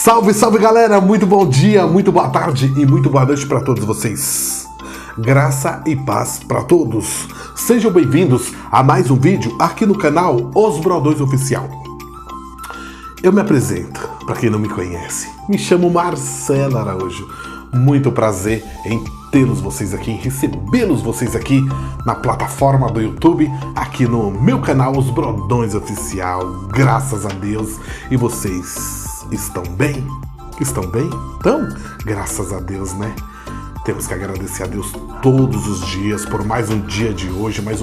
Salve, salve galera! Muito bom dia, muito boa tarde e muito boa noite para todos vocês. Graça e paz para todos. Sejam bem-vindos a mais um vídeo aqui no canal Os Brodões Oficial. Eu me apresento, para quem não me conhece. Me chamo Marcelo Araújo. Muito prazer em tê-los vocês aqui, em recebê-los vocês aqui na plataforma do YouTube, aqui no meu canal Os Brodões Oficial. Graças a Deus. E vocês estão bem? Estão bem? Então, graças a Deus, né? Temos que agradecer a Deus todos os dias por mais um dia de hoje, mais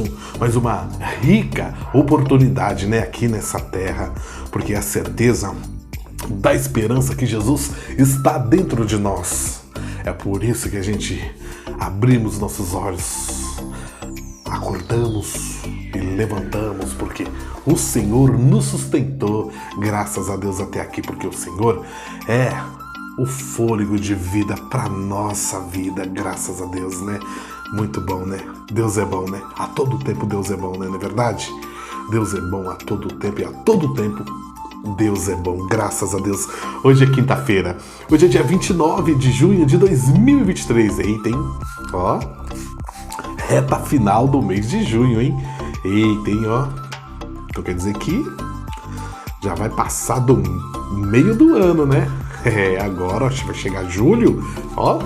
uma rica oportunidade, né, aqui nessa terra, porque a certeza da esperança que Jesus está dentro de nós. É por isso que a gente abrimos nossos olhos, acordamos e levantamos, porque o Senhor nos sustentou, graças a Deus até aqui, porque o Senhor é o fôlego de vida para nossa vida, graças a Deus, né? Muito bom, né? Deus é bom, né? A todo tempo Deus é bom, né? Não é verdade? Deus é bom a todo tempo e a todo tempo Deus é bom, graças a Deus. Hoje é quinta-feira, hoje é dia 29 de junho de 2023. Eita, hein? Ó, reta final do mês de junho, hein? Eita, hein, ó. Então quer dizer que já vai passar do meio do ano, né? Agora ó, vai chegar julho, ó,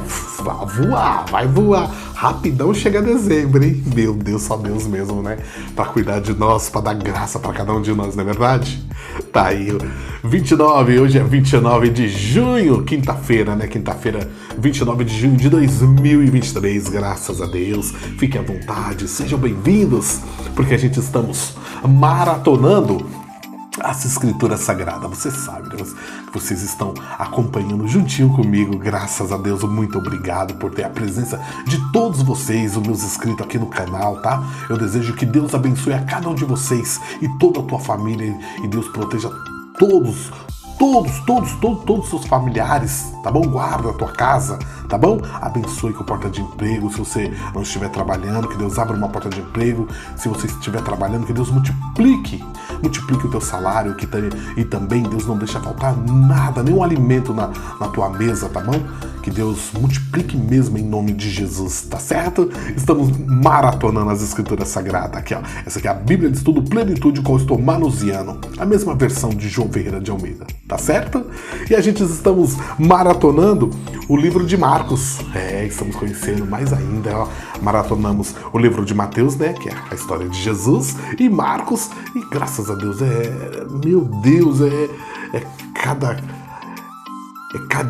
vai voar. Rapidão chega dezembro, hein? Meu Deus, só Deus mesmo, né? Pra cuidar de nós, pra dar graça pra cada um de nós, não é verdade? Tá aí, 29, hoje é 29 de junho, quinta-feira, né? Quinta-feira, 29 de junho de 2023, graças a Deus. Fiquem à vontade, sejam bem-vindos, porque a gente estamos maratonando as escrituras sagradas. Você sabe, né? Vocês estão acompanhando juntinho comigo, graças a Deus. Muito obrigado por ter a presença de todos vocês, os meus inscritos aqui no canal, tá? Eu desejo que Deus abençoe a cada um de vocês e toda a tua família, e Deus proteja todos os seus familiares, tá bom? Guarda a tua casa, tá bom? Abençoe com a porta de emprego, se você não estiver trabalhando, que Deus abra uma porta de emprego. Se você estiver trabalhando, que Deus multiplique o teu salário, e também Deus não deixa faltar nada, nenhum alimento na tua mesa, tá bom? Que Deus multiplique mesmo em nome de Jesus, tá certo? Estamos maratonando as escrituras sagradas aqui, ó. Essa aqui é a Bíblia de Estudo Plenitude, qual eu estou manuseando, a mesma versão de João Ferreira de Almeida, tá certo? E a gente estamos maratonando o livro de Marcos. Estamos conhecendo mais ainda, ó. Maratonamos o livro de Mateus, né, que é a história de Jesus, e Marcos, e graças a Deus, meu Deus, cada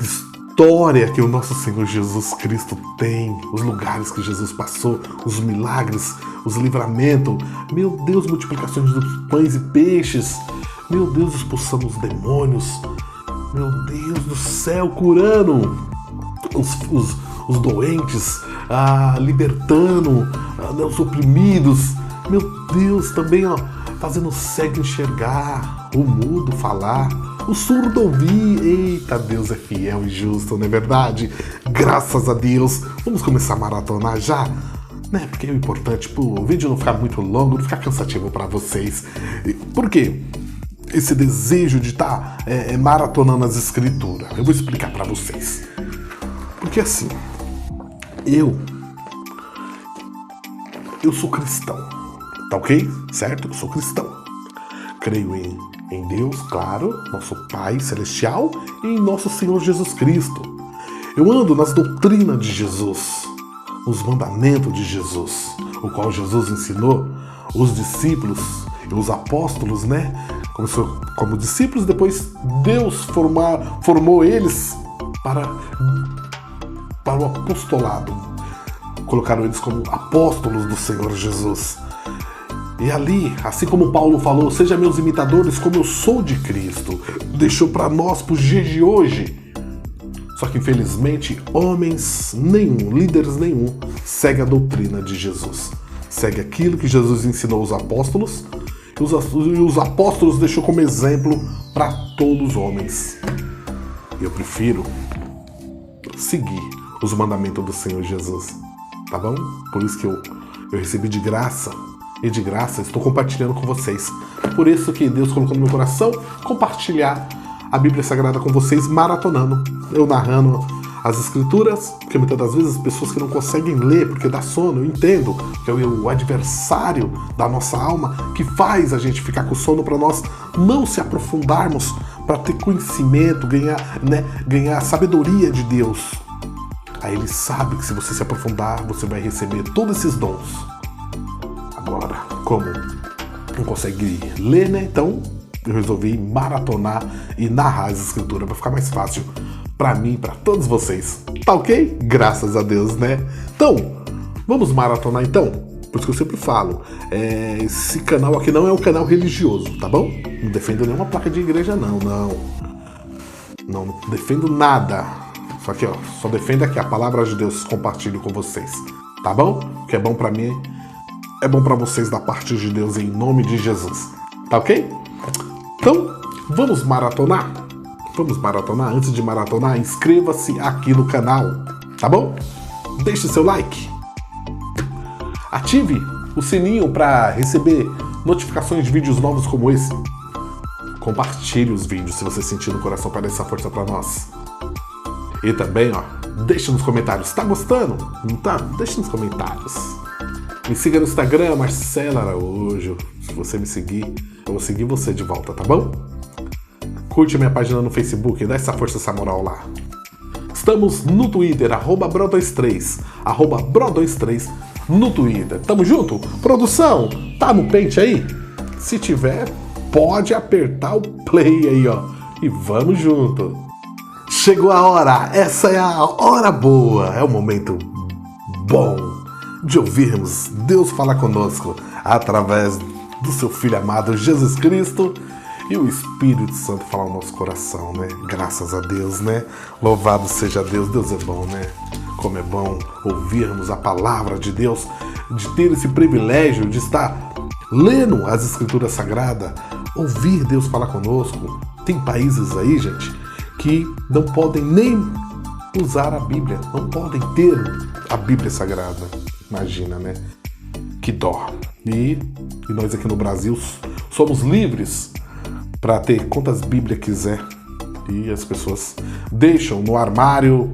história que o nosso Senhor Jesus Cristo tem, os lugares que Jesus passou, os milagres, os livramentos, meu Deus, multiplicações dos pães e peixes, meu Deus, expulsando os demônios, meu Deus do céu, curando os doentes, libertando os oprimidos, meu Deus, também ó, fazendo o cego enxergar, o mudo falar, o surdo ouvir. Eita, Deus é fiel e justo, não é verdade? Graças a Deus. Vamos começar a maratonar já? Né? Porque é importante, o vídeo não ficar muito longo, não ficar cansativo para vocês. Por quê? Esse desejo de estar maratonando as escrituras. Eu vou explicar para vocês. Porque assim, eu sou cristão, tá ok? Certo? Eu sou cristão. Creio em Deus, claro, nosso Pai Celestial, e em nosso Senhor Jesus Cristo. Eu ando nas doutrinas de Jesus, nos mandamentos de Jesus, o qual Jesus ensinou os discípulos e os apóstolos, né? Começou como discípulos, depois Deus formou eles para o apostolado. Colocaram eles como apóstolos do Senhor Jesus. E ali, assim como Paulo falou, sejam meus imitadores como eu sou de Cristo, deixou para nós, para os dias de hoje. Só que infelizmente, homens nenhum, líderes nenhum, segue a doutrina de Jesus. Segue aquilo que Jesus ensinou aos apóstolos, e os apóstolos deixou como exemplo para todos os homens. Eu prefiro seguir os mandamentos do Senhor Jesus, tá bom? Por isso que eu recebi de graça, e de graça estou compartilhando com vocês. Por isso que Deus colocou no meu coração compartilhar a Bíblia Sagrada com vocês, maratonando, eu narrando as escrituras, porque muitas das vezes as pessoas que não conseguem ler porque dá sono, eu entendo que é o adversário da nossa alma que faz a gente ficar com sono para nós não se aprofundarmos, para ter conhecimento, ganhar sabedoria de Deus. Aí ele sabe que se você se aprofundar, você vai receber todos esses dons. Agora, como não consegue ler, né? Então eu resolvi maratonar e narrar as escrituras para ficar mais fácil para mim e para todos vocês. Tá ok? Graças a Deus, né? Então, vamos maratonar então? Por isso que eu sempre falo, esse canal aqui não é um canal religioso, tá bom? Não defendo nenhuma placa de igreja, não defendo nada. Só que, ó, só defendo aqui a palavra de Deus, compartilho com vocês, tá bom? O que é bom pra mim é bom pra vocês da parte de Deus, em nome de Jesus, tá ok? Então, vamos maratonar? Vamos maratonar? Antes de maratonar, inscreva-se aqui no canal, tá bom? Deixe seu like. Ative o sininho para receber notificações de vídeos novos como esse. Compartilhe os vídeos se você sentir no coração para dar essa força para nós. E também, ó, deixa nos comentários. Tá gostando? Não tá? Deixa nos comentários. Me siga no Instagram, Marcelo Araújo. Se você me seguir, eu vou seguir você de volta, tá bom? Curte a minha página no Facebook, dá essa força, essa moral lá. Estamos no Twitter, @bro23, @bro23 no Twitter. Tamo junto? Produção, tá no pente aí? Se tiver, pode apertar o play aí, ó. E vamos junto. Chegou a hora, essa é a hora boa, é o momento bom de ouvirmos Deus falar conosco através do seu Filho amado Jesus Cristo e o Espírito Santo falar no nosso coração, né? Graças a Deus, né? Louvado seja Deus, Deus é bom, né? Como é bom ouvirmos a palavra de Deus, de ter esse privilégio de estar lendo as Escrituras Sagradas, ouvir Deus falar conosco. Tem países aí, gente, que não podem nem usar a Bíblia, não podem ter a Bíblia Sagrada. Imagina, né? Que dó. E nós aqui no Brasil somos livres para ter quantas Bíblias quiser. E as pessoas deixam no armário,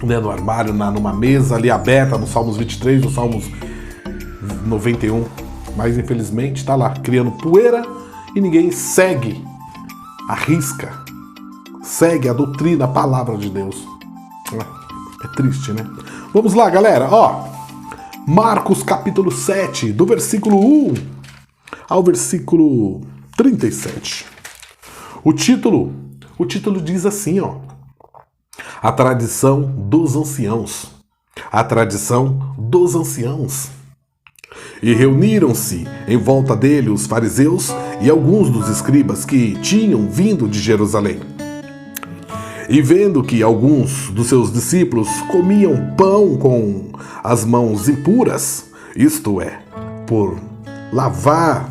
né, numa mesa ali aberta, no Salmos 23, no Salmos 91. Mas infelizmente está lá, criando poeira e ninguém segue, arrisca, segue a doutrina, a palavra de Deus. É triste, né? Vamos lá, galera, ó. Marcos capítulo 7, do versículo 1 ao versículo 37. O título diz assim, ó. A tradição dos anciãos. A tradição dos anciãos. E reuniram-se em volta dele os fariseus e alguns dos escribas que tinham vindo de Jerusalém. E vendo que alguns dos seus discípulos comiam pão com as mãos impuras, isto é, por lavar,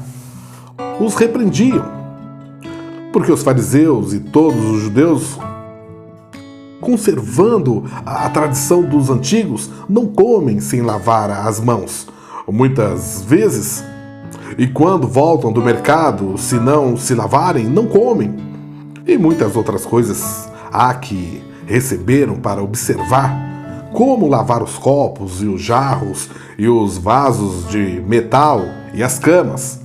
os repreendiam. Porque os fariseus e todos os judeus, conservando a tradição dos antigos, não comem sem lavar as mãos, muitas vezes, e quando voltam do mercado, se não se lavarem, não comem, e muitas outras coisas há que receberam para observar, como lavar os copos e os jarros e os vasos de metal e as camas.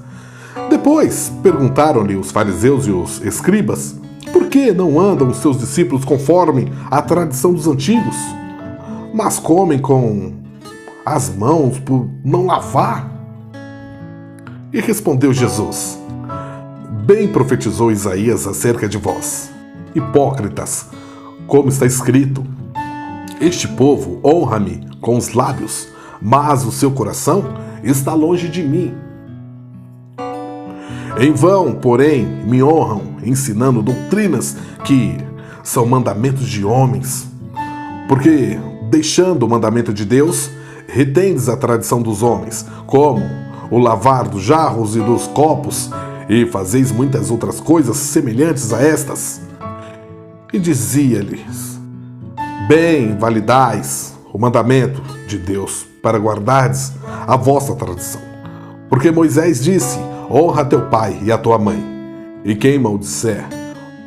Depois perguntaram-lhe os fariseus e os escribas, por que não andam os seus discípulos conforme a tradição dos antigos, mas comem com as mãos por não lavar? E respondeu Jesus, bem profetizou Isaías acerca de vós, hipócritas, como está escrito, este povo honra-me com os lábios, mas o seu coração está longe de mim. Em vão, porém, me honram, ensinando doutrinas que são mandamentos de homens. Porque, deixando o mandamento de Deus, retendes a tradição dos homens, como o lavar dos jarros e dos copos, e fazeis muitas outras coisas semelhantes a estas. E dizia-lhes, bem validais o mandamento de Deus, para guardardes a vossa tradição. Porque Moisés disse, honra teu pai e a tua mãe, e quem maldisser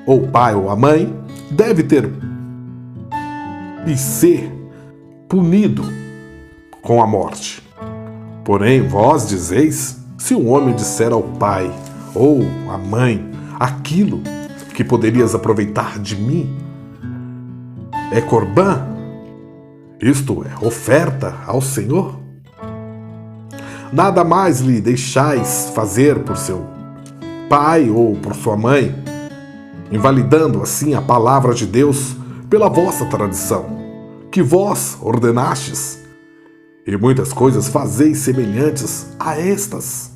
ou o pai ou a mãe, deve ter e ser punido com a morte. Porém, vós dizeis, se um homem disser ao pai ou à mãe aquilo que poderias aproveitar de mim, é corbã, isto é, oferta ao Senhor, nada mais lhe deixais fazer por seu pai ou por sua mãe, invalidando assim a palavra de Deus pela vossa tradição, que vós ordenastes, e muitas coisas fazeis semelhantes a estas.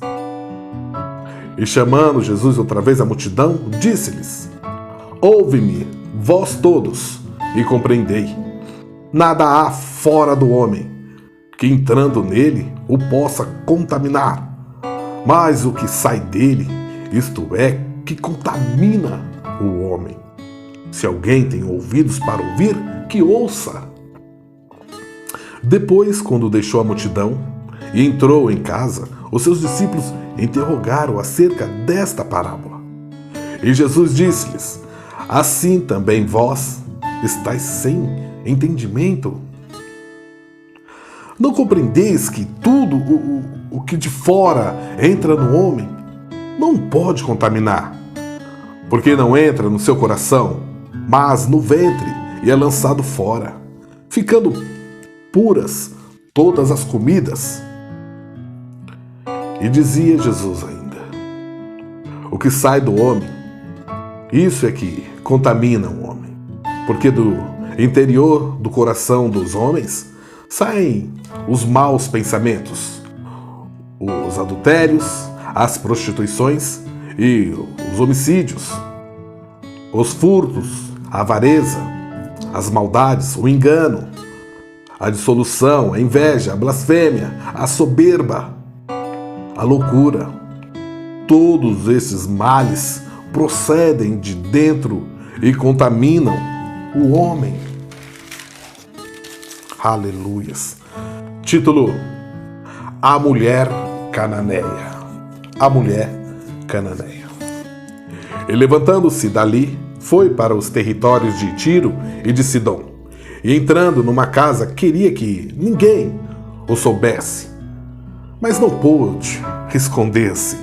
E chamando Jesus outra vez a multidão, disse-lhes: ouve-me, vós todos, e compreendei. Nada há fora do homem que, entrando nele, o possa contaminar. Mas o que sai dele, isto é, que contamina o homem. Se alguém tem ouvidos para ouvir, que ouça. Depois, quando deixou a multidão e entrou em casa, os seus discípulos interrogaram acerca desta parábola. E Jesus disse-lhes: assim também vós estáis sem entendimento? Não compreendeis que tudo o que de fora entra no homem não pode contaminar, porque não entra no seu coração, mas no ventre e é lançado fora, ficando puras todas as comidas? E dizia Jesus ainda: o que sai do homem, isso é que contamina o homem, porque do interior do coração dos homens saem os maus pensamentos, os adultérios, as prostituições e os homicídios, os furtos, a avareza, as maldades, o engano, a dissolução, a inveja, a blasfêmia, a soberba, a loucura. Todos esses males procedem de dentro e contaminam o homem. Aleluias. Título: A Mulher Cananeia. A Mulher Cananeia. E levantando-se dali, foi para os territórios de Tiro e de Sidom. E entrando numa casa, queria que ninguém o soubesse. Mas não pôde esconder-se,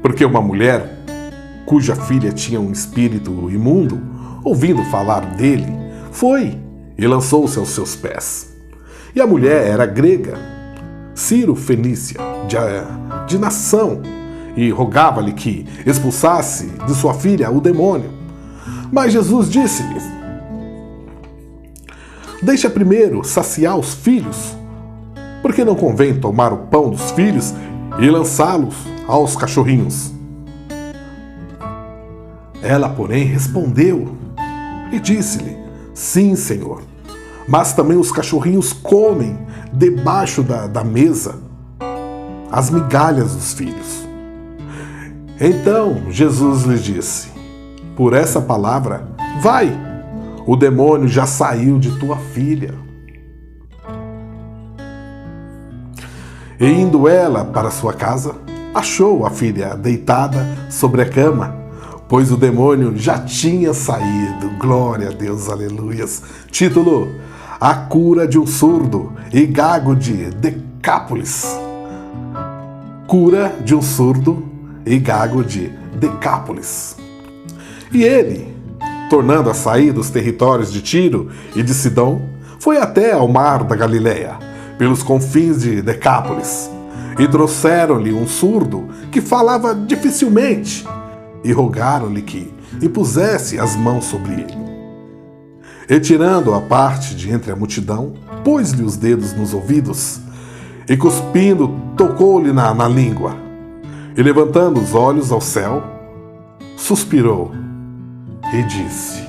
porque uma mulher, cuja filha tinha um espírito imundo, ouvindo falar dele, foi e lançou-se aos seus pés. E a mulher era grega, Ciro-fenícia, de nação, e rogava-lhe que expulsasse de sua filha o demônio. Mas Jesus disse-lhe: deixa primeiro saciar os filhos, porque não convém tomar o pão dos filhos e lançá-los aos cachorrinhos. Ela, porém, respondeu e disse-lhe: sim, Senhor, mas também os cachorrinhos comem debaixo da mesa as migalhas dos filhos. Então Jesus lhe disse: por essa palavra, vai, o demônio já saiu de tua filha. E indo ela para sua casa, achou a filha deitada sobre a cama, pois o demônio já tinha saído. Glória a Deus, aleluias. Título: A cura de um surdo e gago de Decápolis. Cura de um surdo e gago de Decápolis. E ele, tornando a sair dos territórios de Tiro e de Sidom, foi até ao mar da Galileia, pelos confins de Decápolis, e trouxeram-lhe um surdo que falava dificilmente, e rogaram-lhe que impusesse as mãos sobre ele. E tirando a parte de entre a multidão, pôs-lhe os dedos nos ouvidos, e cuspindo, tocou-lhe na língua. E levantando os olhos ao céu, suspirou e disse: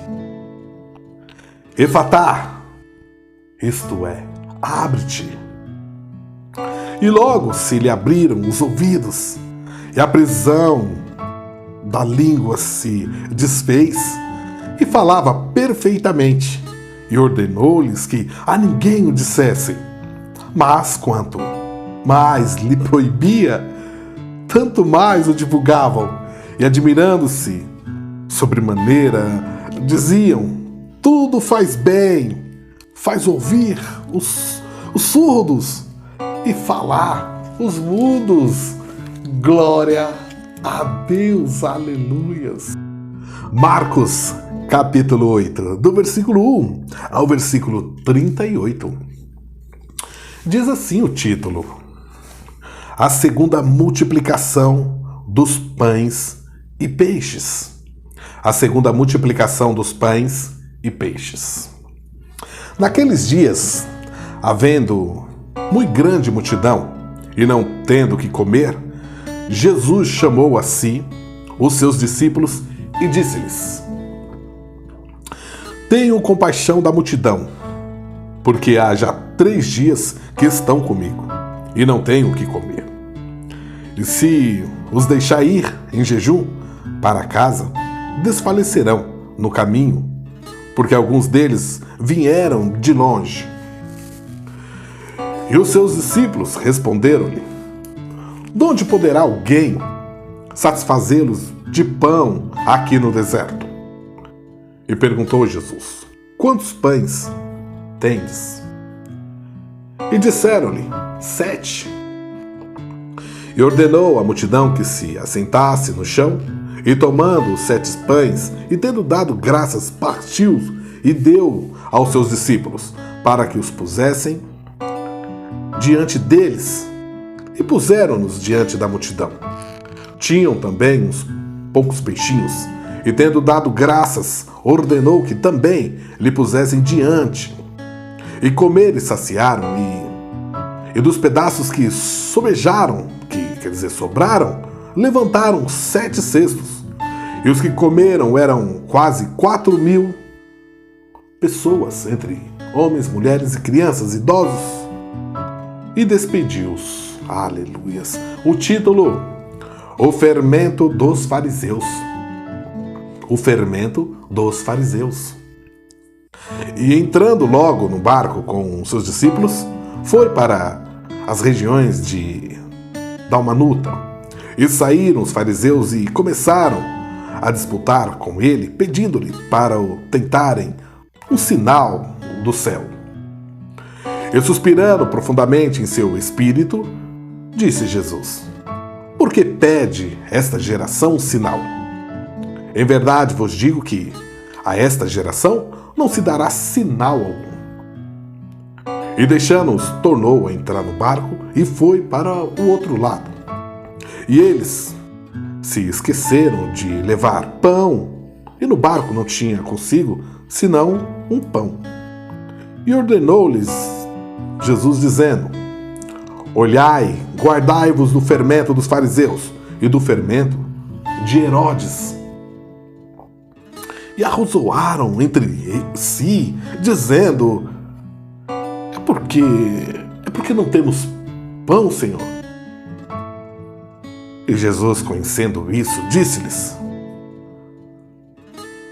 Efatá, isto é, abre-te. E logo se lhe abriram os ouvidos, e a prisão da língua se desfez, e falava perfeitamente, e ordenou-lhes que a ninguém o dissessem. Mas quanto mais lhe proibia, tanto mais o divulgavam, e admirando-se sobremaneira, diziam: tudo faz bem, faz ouvir os surdos e falar os mudos. Glória a Deus, aleluias. Marcos, capítulo 8, do versículo 1 ao versículo 38. Diz assim o título: a segunda multiplicação dos pães e peixes. A segunda multiplicação dos pães e peixes. Naqueles dias, havendo muito grande multidão e não tendo que comer, Jesus chamou a si os seus discípulos e disse-lhes: tenho compaixão da multidão, porque há já 3 dias que estão comigo e não tenho o que comer. E se os deixar ir em jejum para casa, desfalecerão no caminho, porque alguns deles vieram de longe. E os seus discípulos responderam-lhe: de onde poderá alguém satisfazê-los de pão aqui no deserto? E perguntou Jesus: quantos pães tendes? E disseram-lhe: 7. E ordenou à multidão que se assentasse no chão, e tomando os 7 pães, e tendo dado graças, partiu e deu aos seus discípulos, para que os pusessem diante deles. E puseram-nos diante da multidão. Tinham também uns poucos peixinhos, e tendo dado graças, ordenou que também lhe pusessem diante. E comeram e saciaram, e dos pedaços que sobejaram, sobraram, levantaram 7 cestos. E os que comeram eram quase 4.000 pessoas, entre homens, mulheres e crianças, idosos. E despediu-os. Aleluias. O título: o fermento dos fariseus. O fermento dos fariseus. E entrando logo no barco com seus discípulos, foi para as regiões de Dalmanuta. E saíram os fariseus e começaram a disputar com ele, pedindo-lhe para o tentarem um sinal do céu. E suspirando profundamente em seu espírito, disse Jesus: por que pede esta geração um sinal? Em verdade vos digo que a esta geração não se dará sinal algum. E deixando-os, tornou a entrar no barco e foi para o outro lado. E eles se esqueceram de levar pão, e no barco não tinha consigo senão um pão. E ordenou-lhes Jesus, dizendo: olhai, guardai-vos do fermento dos fariseus e do fermento de Herodes. E arrozoaram entre si, dizendo: é porque não temos pão, Senhor. E Jesus, conhecendo isso, disse-lhes: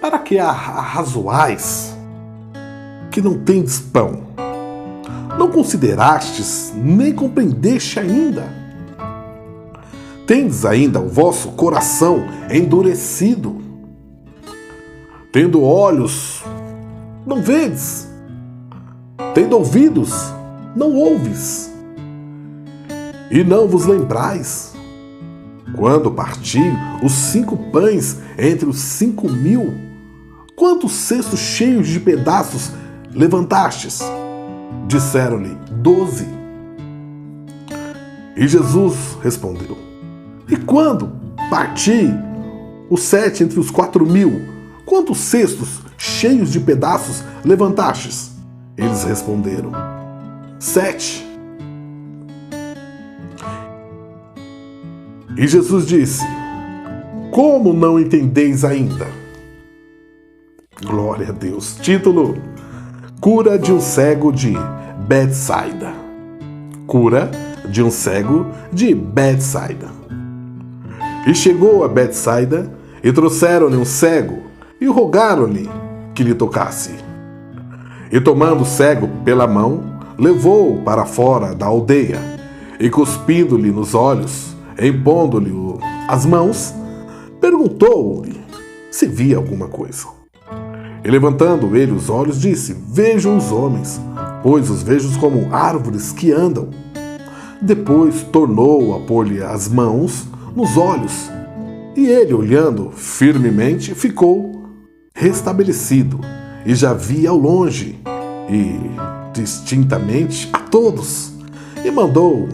para que arrazoais que não tendes pão? Não considerastes, nem compreendeste ainda? Tendes ainda o vosso coração endurecido? Tendo olhos, não vedes? Tendo ouvidos, não ouves? E não vos lembrais? Quando parti os 5 pães entre os 5.000, quantos cestos cheios de pedaços levantastes? Disseram-lhe: 12. E Jesus respondeu: e quando parti os 7 entre os 4.000, quantos cestos cheios de pedaços levantastes? Eles responderam: 7. E Jesus disse: como não entendeis ainda? Glória a Deus. Título: cura de um cego de Betsaida. Cura de um cego de Betsaida. E chegou a Betsaida, e trouxeram-lhe um cego, e rogaram-lhe que lhe tocasse. E tomando o cego pela mão, levou-o para fora da aldeia, e cuspindo-lhe nos olhos, impondo-lhe as mãos, perguntou-lhe se via alguma coisa. E levantando ele os olhos, disse: Vejo os homens, pois os vejo como árvores que andam. Depois tornou a pôr-lhe as mãos nos olhos, e ele, olhando firmemente, ficou restabelecido, e já via ao longe, e distintamente a todos, e mandou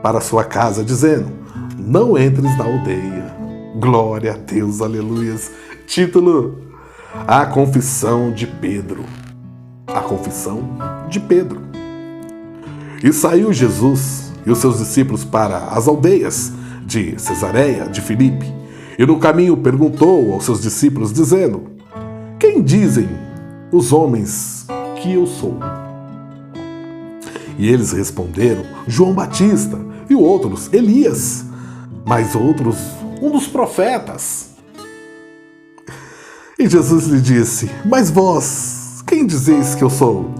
para sua casa, dizendo: Não entres na aldeia. Glória a Deus, aleluias. Título: A Confissão de Pedro. A Confissão de Pedro. E saiu Jesus e os seus discípulos para as aldeias de Cesareia de Filipe, e no caminho perguntou aos seus discípulos, dizendo: Quem dizem os homens que eu sou? E eles responderam: João Batista, e outros Elias, mas outros um dos profetas. E Jesus lhe disse: Mas vós, quem dizeis que eu sou?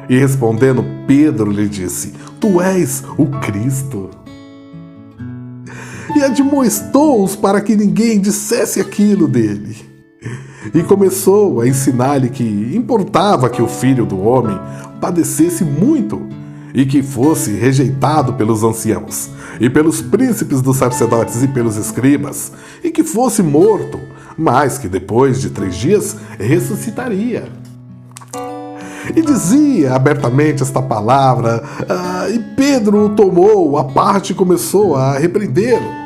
E respondendo, Pedro lhe disse: Tu és o Cristo. E admoestou-os para que ninguém dissesse aquilo dele. E começou a ensinar-lhe que importava que o Filho do Homem padecesse muito, e que fosse rejeitado pelos anciãos, e pelos príncipes dos sacerdotes e pelos escribas, e que fosse morto, mas que depois de 3 dias ressuscitaria. E dizia abertamente esta palavra, e Pedro o tomou à parte e começou a repreendê-lo.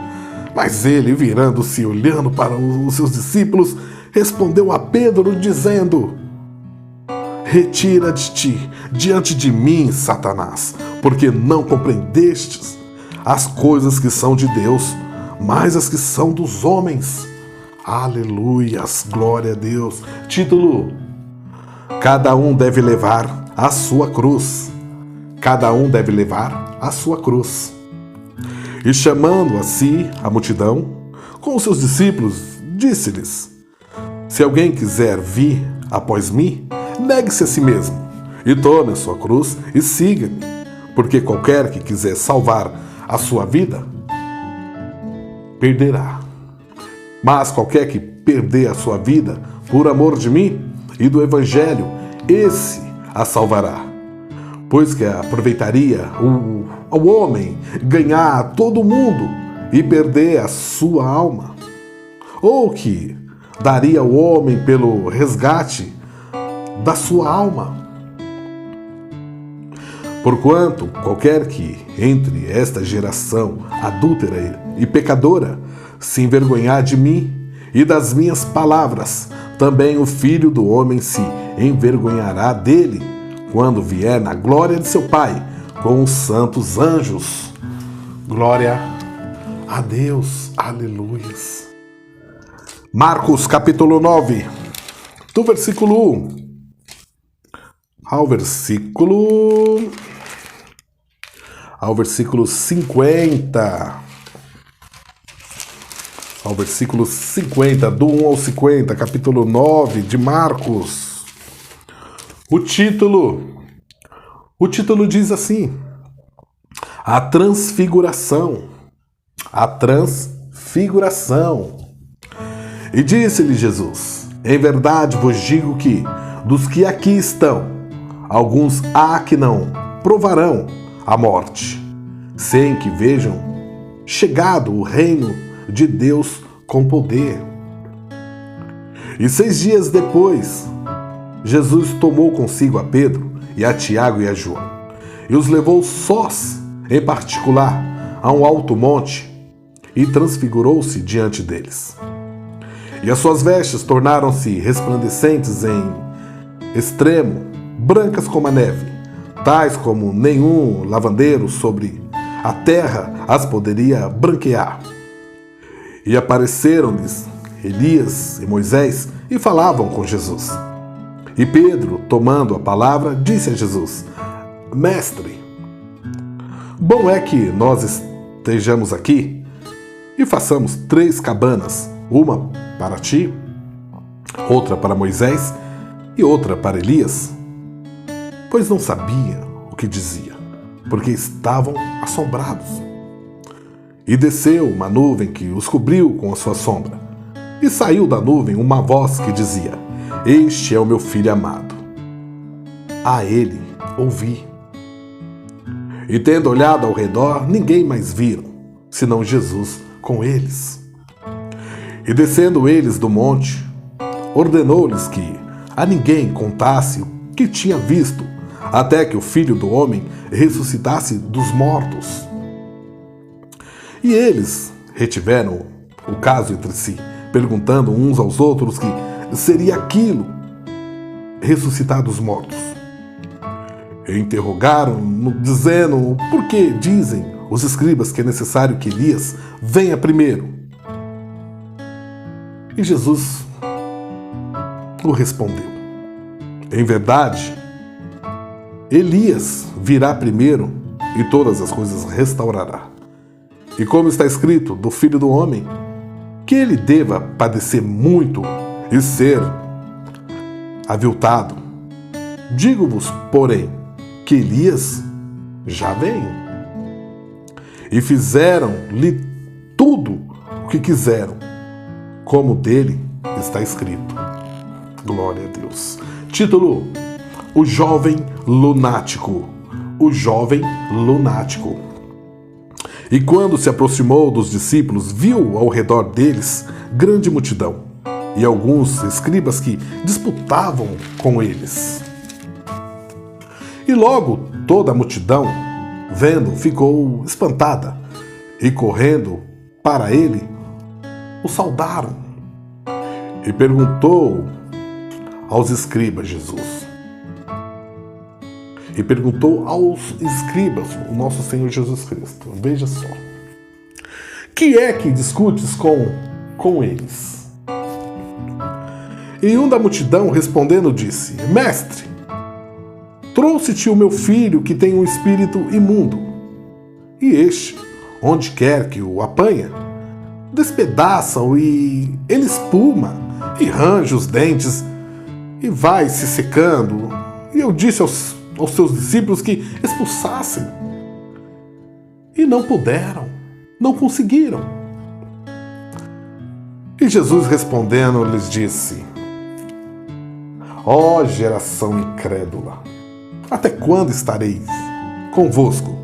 Mas ele, virando-se e olhando para os seus discípulos, respondeu a Pedro, dizendo: Retira de ti, diante de mim, Satanás, porque não compreendestes as coisas que são de Deus, mas as que são dos homens. Aleluias, glória a Deus. Título: Cada um deve levar a sua cruz. Cada um deve levar a sua cruz. E chamando a si a multidão, com os seus discípulos, disse-lhes: Se alguém quiser vir após mim, negue-se a si mesmo, e tome a sua cruz e siga-me, porque qualquer que quiser salvar a sua vida, perderá. Mas qualquer que perder a sua vida por amor de mim e do Evangelho, esse a salvará. Pois que aproveitaria ao homem ganhar todo o mundo e perder a sua alma? Ou que daria ao homem pelo resgate da sua alma? Porquanto qualquer que entre esta geração adúltera e pecadora se envergonhar de mim e das minhas palavras, também o Filho do Homem se envergonhará dele, quando vier na glória de seu Pai com os santos anjos. Glória a Deus, aleluias. Marcos capítulo 9, do versículo 1 ao versículo 50. Ao versículo 50, do 1 ao 50, capítulo 9 de Marcos. O título diz assim: A Transfiguração. A Transfiguração. E disse-lhe Jesus: Em verdade vos digo que, dos que aqui estão, alguns há que não provarão a morte, sem que vejam chegado o reino de Deus com poder. E 6 dias depois, Jesus tomou consigo a Pedro e a Tiago e a João, e os levou sós, em particular, a um alto monte, e transfigurou-se diante deles. E as suas vestes tornaram-se resplandecentes em extremo, brancas como a neve, tais como nenhum lavandeiro sobre a terra as poderia branquear. E apareceram-lhes Elias e Moisés e falavam com Jesus. E Pedro, tomando a palavra, disse a Jesus: Mestre, bom é que nós estejamos aqui e façamos 3 cabanas, uma para ti, outra para Moisés e outra para Elias. Pois não sabia o que dizia, porque estavam assombrados. E desceu uma nuvem que os cobriu com a sua sombra, E saiu da nuvem uma voz que dizia: Este é o meu filho amado. A ele ouvi. E tendo olhado ao redor, ninguém mais viram, senão Jesus com eles. E descendo eles do monte, ordenou-lhes que a ninguém contasse o que tinha visto, até que o Filho do Homem ressuscitasse dos mortos. E eles retiveram o caso entre si, perguntando uns aos outros que seria aquilo ressuscitar dos mortos. E interrogaram, dizendo: por que dizem os escribas que é necessário que Elias venha primeiro? E Jesus o respondeu: em verdade, Elias virá primeiro e todas as coisas restaurará. E como está escrito do Filho do Homem, que ele deva padecer muito e ser aviltado. Digo-vos, porém, que Elias já veio. E fizeram-lhe tudo o que quiseram, como dele está escrito. Glória a Deus. Título: O Jovem Lunático. O Jovem Lunático. E quando se aproximou dos discípulos, viu ao redor deles grande multidão e alguns escribas que disputavam com eles. E logo toda a multidão, vendo, ficou espantada e correndo para ele, o saudaram. E perguntou aos escribas Jesus. E perguntou aos escribas, o nosso Senhor Jesus Cristo: veja só, que é que discutes com eles? E um da multidão respondendo disse: Mestre, trouxe-te o meu filho que tem um espírito imundo, e este, onde quer que o apanha, despedaça-o e ele espuma e range os dentes e vai se secando. E eu disse aos seus discípulos que expulsassem, e não puderam, não conseguiram. E Jesus respondendo lhes disse: Ó geração incrédula, até quando estarei convosco?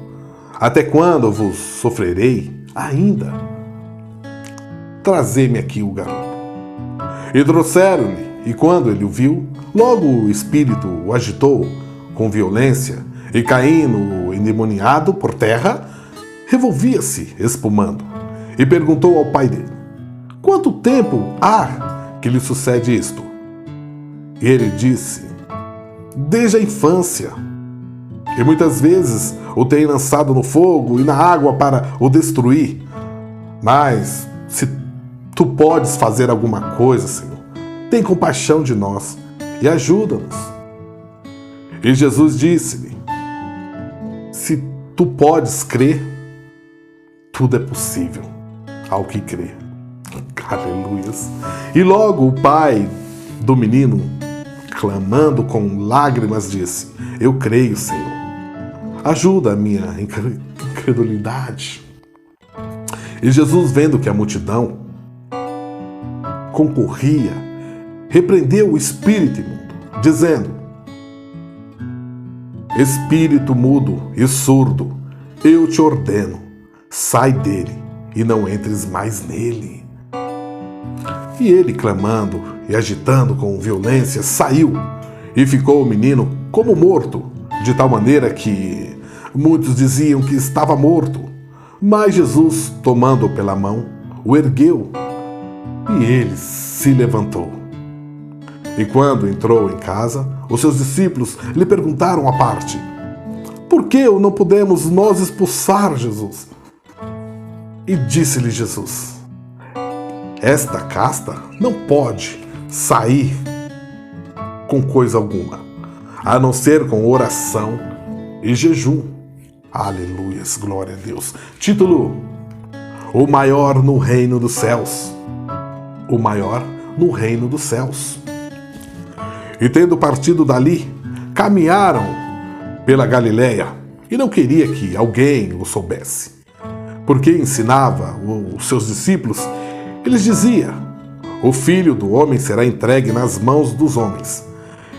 Até quando vos sofrerei ainda? Trazei-me aqui o garoto. E trouxeram-lhe, e quando ele o viu, logo o espírito o agitou com violência, e caindo endemoniado por terra, revolvia-se espumando. E perguntou ao pai dele: Quanto tempo há que lhe sucede isto? E ele disse: Desde a infância. E muitas vezes o tem lançado no fogo e na água para o destruir. Mas se tu podes fazer alguma coisa, Senhor, tem compaixão de nós e ajuda-nos. E Jesus disse-lhe: Se tu podes crer, tudo é possível ao que crê. Aleluias. E logo o pai do menino, clamando com lágrimas, disse: Eu creio, Senhor. Ajuda a minha incredulidade. E Jesus, vendo que a multidão concorria, repreendeu o espírito imundo, dizendo: Espírito mudo e surdo, eu te ordeno, sai dele e não entres mais nele. E ele, clamando e agitando com violência, saiu e ficou o menino como morto, de tal maneira que muitos diziam que estava morto. Mas Jesus, tomando-o pela mão, o ergueu e ele se levantou. E quando entrou em casa, os seus discípulos lhe perguntaram à parte: Por que não podemos nós expulsar Jesus? E disse-lhe Jesus: Esta casta não pode sair com coisa alguma, a não ser com oração e jejum. Aleluias, glória a Deus. Título: O maior no reino dos céus. O maior no reino dos céus. E tendo partido dali, caminharam pela Galiléia, e não queria que alguém o soubesse, porque ensinava os seus discípulos. Eles dizia: o Filho do Homem será entregue nas mãos dos homens,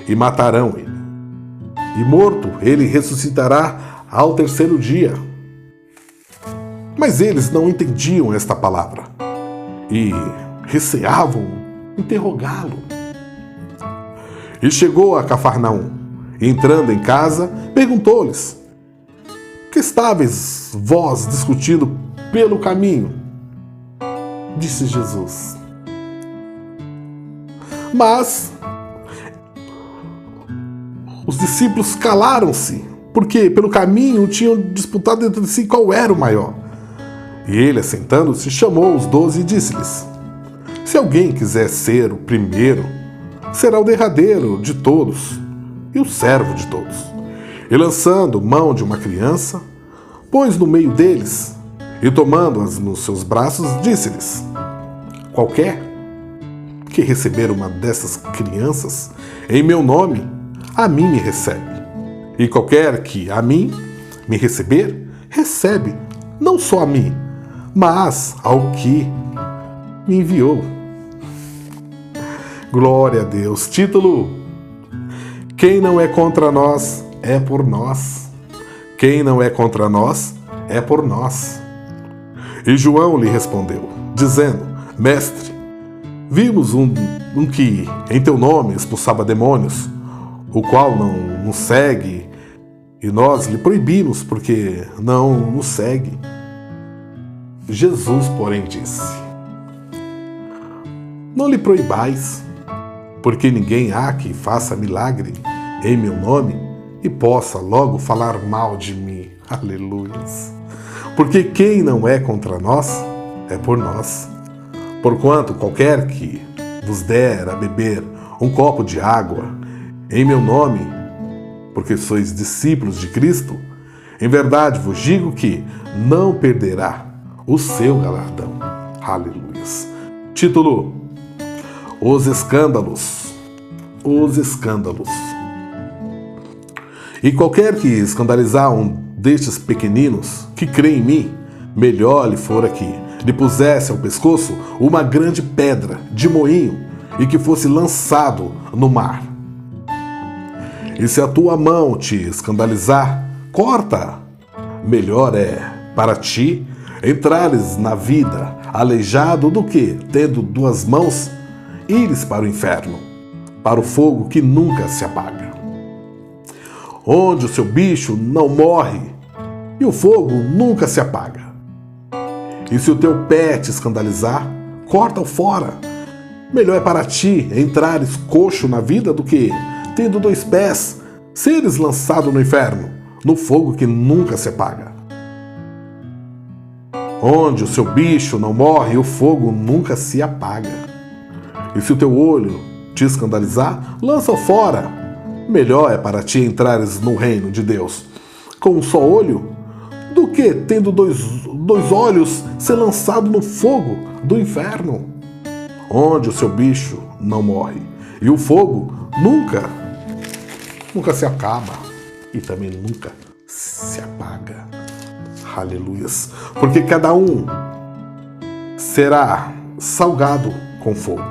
e matarão ele. E morto, ele ressuscitará ao terceiro dia. Mas eles não entendiam esta palavra, e receavam interrogá-lo. E chegou a Cafarnaum, e entrando em casa, perguntou-lhes: que estáveis vós discutindo pelo caminho? Disse Jesus. Mas os discípulos calaram-se, porque pelo caminho tinham disputado entre si qual era o maior. E ele, assentando-se, chamou os 12 e disse-lhes: se alguém quiser ser o primeiro, será o derradeiro de todos e o servo de todos. E lançando mão de uma criança, pôs no meio deles, e tomando-as nos seus braços, disse-lhes: qualquer que receber uma dessas crianças em meu nome, a mim me recebe. E qualquer que a mim me receber, recebe não só a mim, mas ao que me enviou. Glória a Deus. Título: quem não é contra nós é por nós. Quem não é contra nós é por nós. E João lhe respondeu, dizendo: mestre, vimos um que em teu nome expulsava demônios, o qual não nos segue, e nós lhe proibimos, porque não nos segue. Jesus, porém, disse: não lhe proibais, porque ninguém há que faça milagre em meu nome e possa logo falar mal de mim. Aleluias. Porque quem não é contra nós é por nós. Porquanto qualquer que vos der a beber um copo de água em meu nome, porque sois discípulos de Cristo, em verdade vos digo que não perderá o seu galardão. Aleluias. Título: os escândalos. Os escândalos. E qualquer que escandalizar um destes pequeninos que crê em mim, melhor lhe fora que lhe pusesse ao pescoço uma grande pedra de moinho e que fosse lançado no mar. E se a tua mão te escandalizar, corta. Melhor é para ti entrares na vida aleijado do que, tendo duas mãos, ires para o inferno, para o fogo que nunca se apaga, onde o seu bicho não morre e o fogo nunca se apaga. E se o teu pé te escandalizar, corta-o fora. Melhor é para ti entrares coxo na vida do que, tendo dois pés, seres lançado no inferno, no fogo que nunca se apaga, onde o seu bicho não morre e o fogo nunca se apaga. E se o teu olho te escandalizar, lança-o fora. Melhor é para ti entrares no reino de Deus com um só olho, do que, tendo dois olhos, ser lançado no fogo do inferno, onde o seu bicho não morre e o fogo nunca se acaba e também nunca se apaga. Aleluias. Porque cada um será salgado com fogo,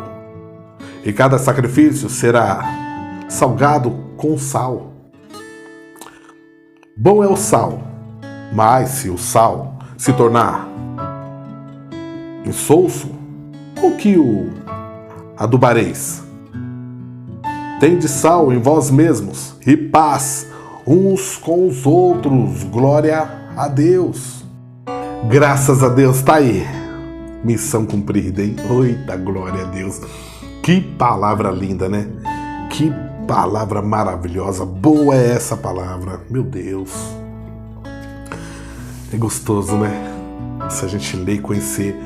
e cada sacrifício será salgado com sal. Bom é o sal, mas se o sal se tornar insolso, com que o adubareis? Tende sal em vós mesmos e paz uns com os outros. Glória a Deus. Graças a Deus, tá aí. Missão cumprida, hein? Eita, glória a Deus. Que palavra linda, né? Que palavra maravilhosa. Boa é essa palavra. Meu Deus. É gostoso, né? Se a gente ler e conhecer,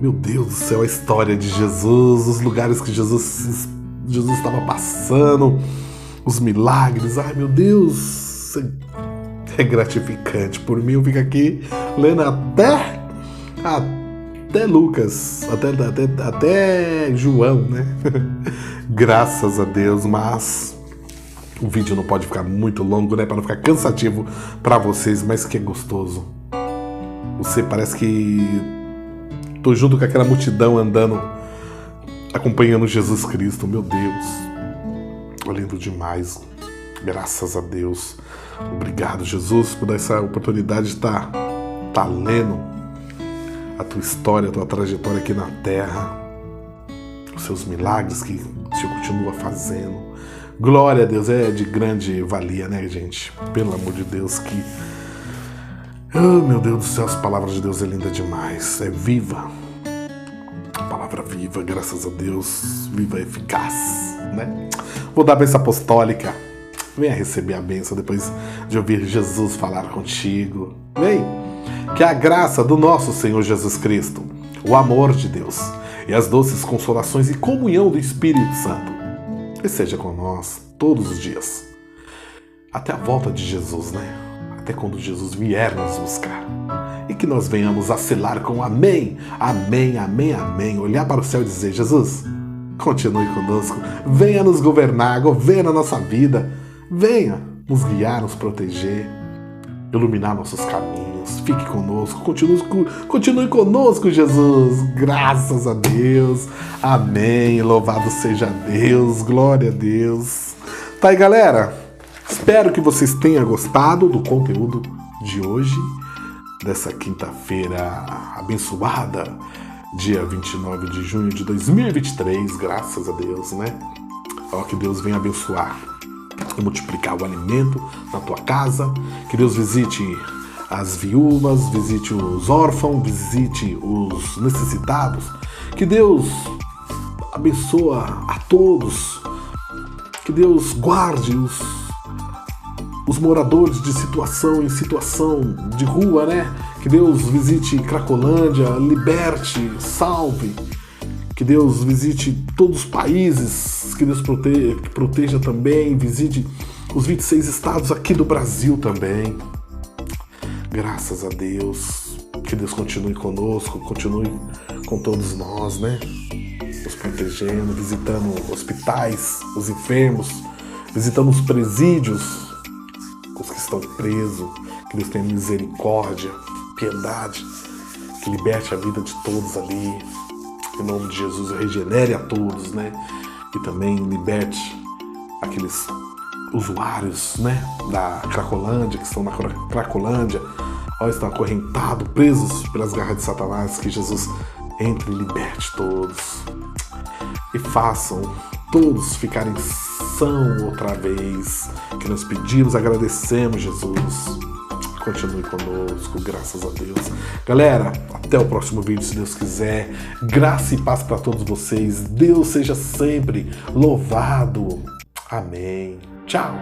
meu Deus do céu, a história de Jesus, os lugares que Jesus estava passando, os milagres. Ai, meu Deus, é gratificante. Por mim, eu fico aqui lendo até Lucas, até João, né? Graças a Deus, mas o vídeo não pode ficar muito longo, né? Para não ficar cansativo para vocês, mas que é gostoso. Você parece que tô junto com aquela multidão andando acompanhando Jesus Cristo, meu Deus. Lindo demais. Graças a Deus. Obrigado, Jesus, por dar essa oportunidade de estar lendo a tua história, a tua trajetória aqui na Terra, os seus milagres que o Senhor continua fazendo. Glória a Deus, é de grande valia, né, gente? Pelo amor de Deus, que... Oh, meu Deus do céu, as palavras de Deus é linda demais, é viva. A palavra viva, graças a Deus, viva e eficaz, né? Vou dar a bênção apostólica. Venha receber a bênção depois de ouvir Jesus falar contigo. Vem! Que a graça do nosso Senhor Jesus Cristo, o amor de Deus e as doces consolações e comunhão do Espírito Santo esteja com nós todos os dias. Até a volta de Jesus, né? Até quando Jesus vier nos buscar. E que nós venhamos a selar com amém, amém, amém, amém. Olhar para o céu e dizer: Jesus, continue conosco, venha nos governar, governa a nossa vida, venha nos guiar, nos proteger, iluminar nossos caminhos, fique conosco, continue conosco, Jesus, graças a Deus, amém, louvado seja Deus, glória a Deus. Tá aí, galera, espero que vocês tenham gostado do conteúdo de hoje, dessa quinta-feira abençoada, dia 29 de junho de 2023, graças a Deus, né? Ó, que Deus venha abençoar e multiplicar o alimento na tua casa, que Deus visite as viúvas, visite os órfãos, visite os necessitados, que Deus abençoa a todos, que Deus guarde os moradores de situação em situação de rua, né? Que Deus visite Cracolândia, liberte, salve. Que Deus visite todos os países, que Deus proteja também, visite os 26 estados aqui do Brasil também. Graças a Deus. Que Deus continue conosco, continue com todos nós, né? Nos protegendo, visitando hospitais, os enfermos, visitando os presídios, os que estão presos. Que Deus tenha misericórdia, piedade, que liberte a vida de todos ali. Em nome de Jesus, regenere a todos, né? E também liberte aqueles usuários, né? Da Cracolândia, que estão na Cracolândia, estão acorrentados, presos pelas garras de Satanás. Que Jesus entre e liberte todos. E façam todos ficarem são outra vez. Que nós pedimos, agradecemos, Jesus. Continue conosco, graças a Deus. Galera, até o próximo vídeo, se Deus quiser. Graça e paz para todos vocês. Deus seja sempre louvado. Amém. Tchau.